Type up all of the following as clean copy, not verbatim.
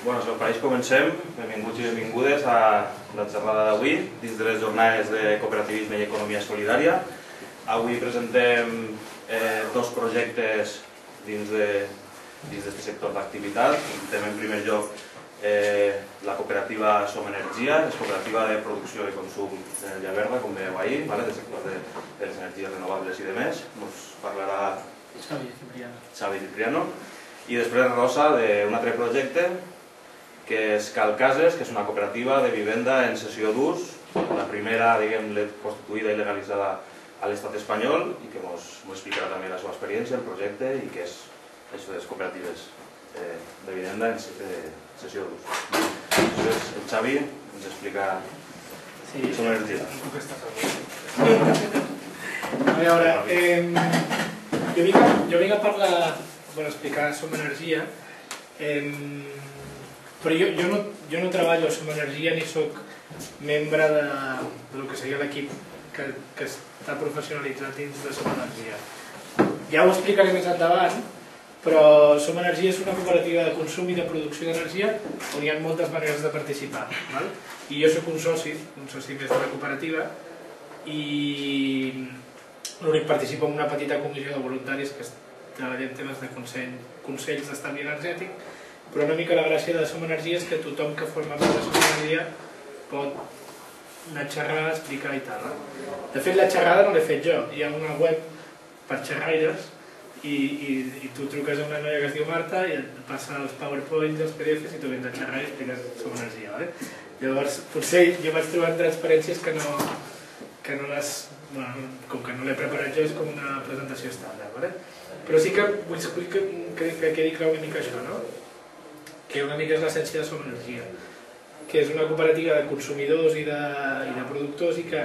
Bueno, si us pareix, comencem. Benvinguts i benvingudes a la xerrada d'avui, dins de les jornades de cooperativisme i economia solidària. Avui presentem dos projectes dins d'aquest sector d'activitat. Presentem en primer lloc la cooperativa Som Energia, és cooperativa de producció i consum d'energia verda, com veieu ahir, del sector de les energies renovables i demés. Ens parlarà Xavi Cipriano. I després Rosa d'un altre projecte que és Calcases, que és una cooperativa de vivenda en cessió d'ús, la primera, constituïda i legalitzada a l'estat espanyol, i que ens explicarà també la seva experiència, el projecte i què és això de les cooperatives de vivenda en cessió d'ús. Després el Xavi ens explica Som Energia. A veure, jo vinc a parlar, a explicar Som Energia, però jo no treballo a Som Energia ni soc membre del que seria l'equip que està professionalitzat dins de Som Energia. Ja ho explicaré més endavant, però Som Energia és una cooperativa de consum i de producció d'energia on hi ha moltes maneres de participar. I jo soc un soci més de la cooperativa, i l'únic participo en una petita comissió de voluntaris que treballem temes de consells d'estalvi energètic. Però una mica la gràcia de Som Energia és que tothom que forma part de Som Energia pot anar a xerrar, explicar i tal. De fet, la xerrada no l'he fet jo. Hi ha una web per xerraires i tu truques a una noia que es diu Marta i et passa els PowerPoints, els PDFs i tu vens a xerrar i expliques Som Energia. Llavors, potser jo vaig trobar transparències que no les... com que no l'he preparat jo, és com una presentació estàndard. Però sí que vull explicar que quedi clar una mica això, no? Que una mica és l'essència de Som Energia, que és una cooperativa de consumidors i de productors i que,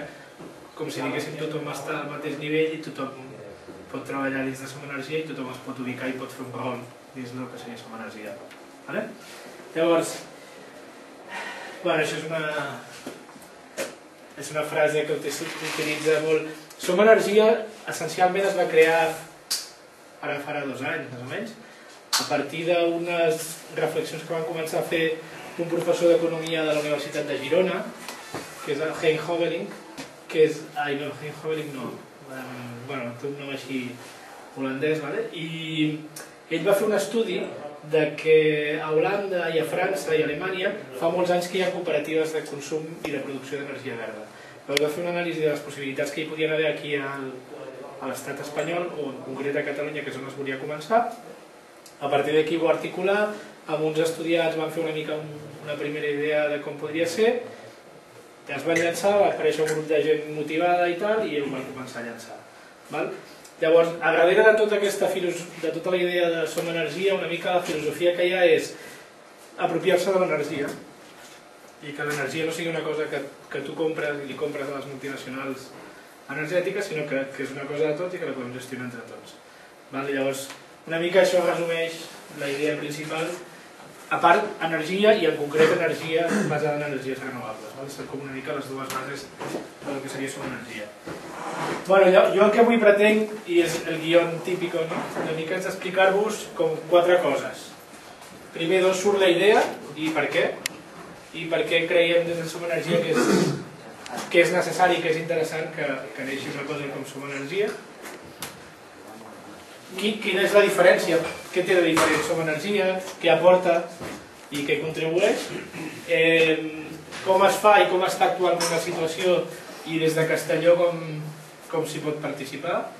com si diguéssim, tothom està al mateix nivell i tothom pot treballar dins de Som Energia i tothom es pot ubicar i pot fer un rol dins del que seria Som Energia. Llavors, això és una frase que utilitza molt. Som Energia essencialment es va crear ara farà 2 anys, més o menys, a partir d'unes reflexions que van començar a fer un professor d'economia de la Universitat de Girona, que és el Hein Hoveling, que és... Hein Hoveling no, té un nom així holandès, i ell va fer un estudi que a Holanda i a França i a Alemanya fa molts anys que hi ha cooperatives de consum i de producció d'energia verda. Llavors va fer una anàlisi de les possibilitats que hi podien haver aquí a l'estat espanyol, o en concret a Catalunya, que és on es volia començar. A partir d'aquí ho va articular, amb uns estudiants van fer una mica una primera idea de com podria ser, es van llançar, va aparèixer un grup de gent motivada i tal, i ho van començar a llançar. Llavors, a darrere de tota la idea de Som Energia, una mica la filosofia que hi ha és apropiar-se de l'energia, i que l'energia no sigui una cosa que tu compres i li compres a les multinacionals energètiques, sinó que és una cosa de tots i que la podem gestionar entre tots. Llavors, una mica això resumeix la idea principal, a part energia i en concret energia basada en energies renovables. Són com una mica les dues bases del que seria Som Energia. Jo el que avui pretenc, i és el guió típic, una mica és explicar-vos com 4 coses. Primer, d'on surt la idea i per què creiem des de Som Energia que és necessari i que és interessant que neixi una cosa com Som Energia. Quina és la diferència? Què té de diferent Som Energia? Què aporta i què contribueix? Com es fa i com està actualment la situació i des de Castelló com s'hi pot participar?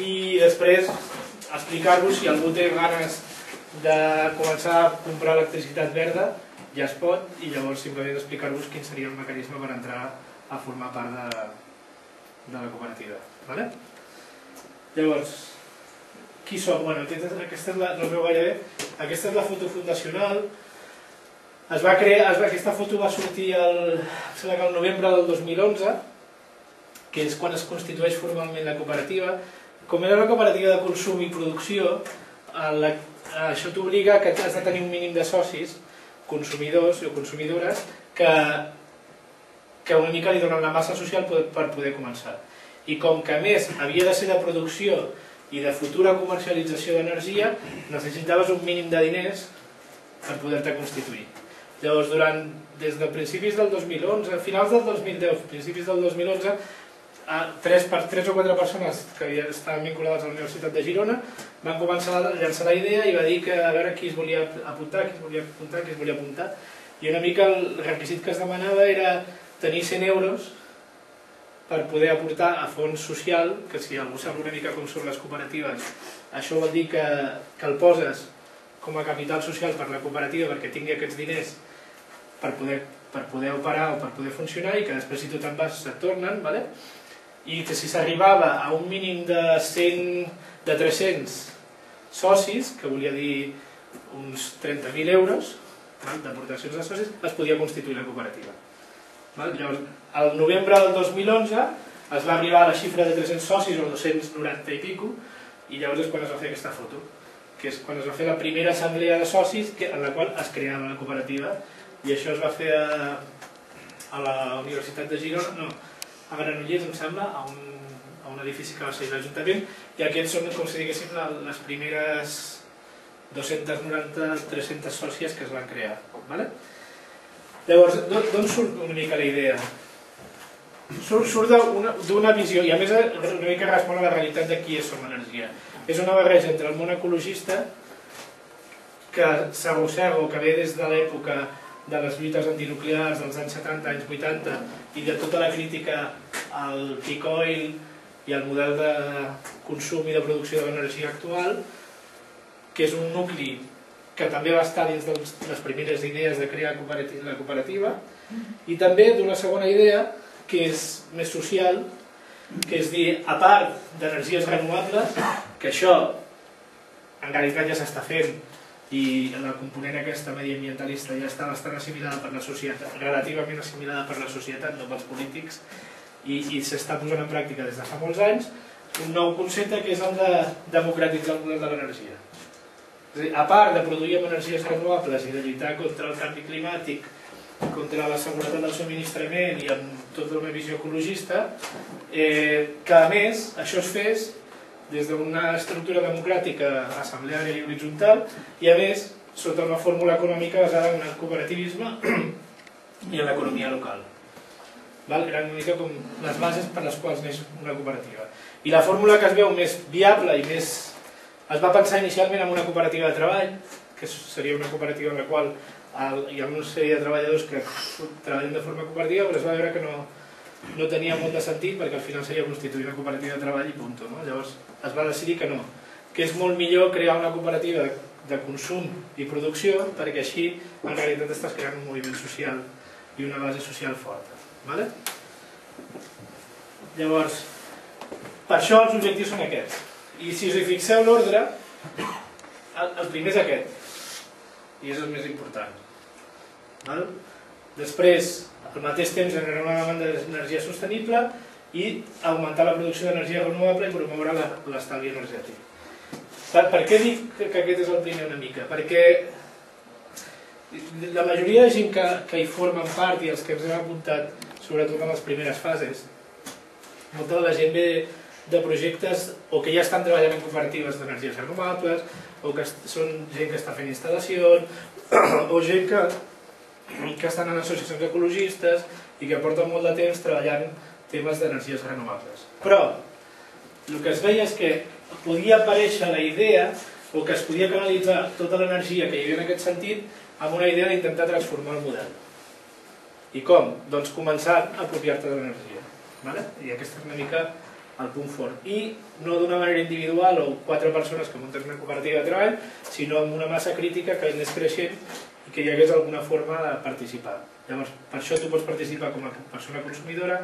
I després explicar-vos si algú té ganes de començar a comprar electricitat verda, ja es pot, i llavors simplement explicar-vos quin seria el mecanisme per entrar a formar part de la cooperativa. Llavors, qui som? Aquesta és la foto fundacional. Aquesta foto va sortir el novembre del 2011, que és quan es constitueix formalment la cooperativa. Com era una cooperativa de consum i producció, això t'obliga que has de tenir un mínim de socis, consumidors o consumidores, que una mica li donen la massa social per poder començar. I com que a més havia de ser de producció i de futura comercialització d'energia, necessitaves un mínim de diners per poder-te constituir. Llavors, des de principis del 2011, finals del 2010, principis del 2011, tres o quatre persones que estaven vinculades a la Universitat de Girona van començar a llançar la idea i va dir que a veure qui es volia apuntar, qui es volia apuntar. I una mica el requisit que es demanava era tenir 100 euros per poder aportar a fons social, que si algú sap una mica com són les cooperatives, això vol dir que el poses com a capital social per la cooperativa perquè tingui aquests diners per poder operar o per poder funcionar i que després si tu te'n vas et tornen, i que si s'arribava a un mínim de 300 socis, que volia dir uns 30.000 euros d'aportacions de socis, es podia constituir la cooperativa. Llavors, al novembre del 2011 es va arribar a la xifra de 300 socis o 290 i pico, i llavors és quan es va fer aquesta foto, que és quan es va fer la primera assemblea de socis en la qual es creava la cooperativa, i això es va fer a la Universitat de Girona, no, a Granollers, em sembla, a un edifici que va ser l'Ajuntament, i aquests són, com si diguéssim, les primeres 290-300 sòcies que es van crear. Llavors, d'on surt una mica la idea? Surt d'una visió, i a més una mica respon a la realitat de qui és Som Energia. És una barreja entre el món ecologista, que s'arrossega o que ve des de l'època de les lluites antinuclears dels anys 70, anys 80, i de tota la crítica al peak oil i al model de consum i de producció de l'energia actual, que és un nucli que també va estar dins de les primeres idees de crear la cooperativa, i també d'una segona idea, que és més social, que és dir, a part d'energies renovables, que això en realitat ja s'està fent, i la component aquesta mediambientalista ja està bastant assimilada per la societat, relativament assimilada per la societat, no pels polítics, i s'està posant en pràctica des de fa molts anys un nou concepte que és el de democratitzar el model de l'energia. És a dir, a part de produir amb energies renovables i de lluitar contra el canvi climàtic, contra la seguretat del subministrament i amb tota una visió ecologista, que a més això es fes des d'una estructura democràtica assembleària i horitzontal i a més sota una fórmula econòmica basada en el cooperativisme i en l'economia local. Eren una mica com les bases per les quals neix una cooperativa. I la fórmula que es veu més viable i més... Es va pensar inicialment en una cooperativa de treball, que seria una cooperativa en la qual hi ha una sèrie de treballadors que treballen de forma cooperativa, però es va veure que no tenia molt de sentit perquè al final seria constituir una cooperativa de treball i punt. Llavors es va decidir que no, que és molt millor crear una cooperativa de consum i producció perquè així en realitat estàs creant un moviment social i una base social forta. Llavors, per això els objectius són aquests. I si us hi fixeu l'ordre, el primer és aquest i és el més important. Després, al mateix temps generar una demanda d'energia sostenible i augmentar la producció d'energia renovable i promoure l'estalvi energètic. Per què dic que aquest és el primer una mica? Perquè la majoria de gent que hi formen part i els que ens hem apuntat, sobretot en les primeres fases, molta de la gent ve de projectes o que ja estan treballant en cooperatives d'energies renovables o que són gent que està fent instal·lacions o gent que estan en associacions ecologistes i que porten molt de temps treballant temes d'energies renovables. Però el que es veia és que podia aparèixer la idea o que es podia canalitzar tota l'energia que hi havia en aquest sentit amb una idea d'intentar transformar el model. I com? Doncs començant a apropiar-te de l'energia. I aquest és una mica el punt fort. I no d'una manera individual o 4 persones que munten una cooperativa de treball, sinó amb una massa crítica que anés creixent i que hi hagués alguna forma de participar. Llavors, per això tu pots participar com a persona consumidora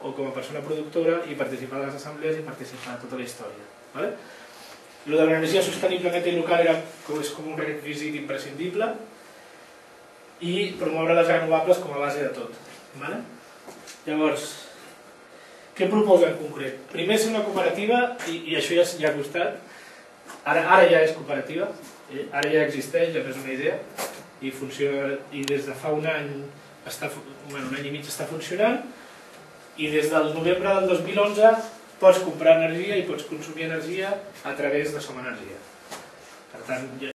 o com a persona productora i participar a les assemblees i participar a tota la història. Lo de l'energia sostenible i local és com un requisit imprescindible i promoure les renovables com a base de tot. Llavors, què proposa en concret? Primer és una cooperativa, i això ja ha costat, ara ja és cooperativa, ara ja existeix, ja no és una idea, i funciona, i des de fa un any i mig està funcionant, i des del novembre del 2011 pots comprar energia i pots consumir energia a través de Som Energia. Per tant,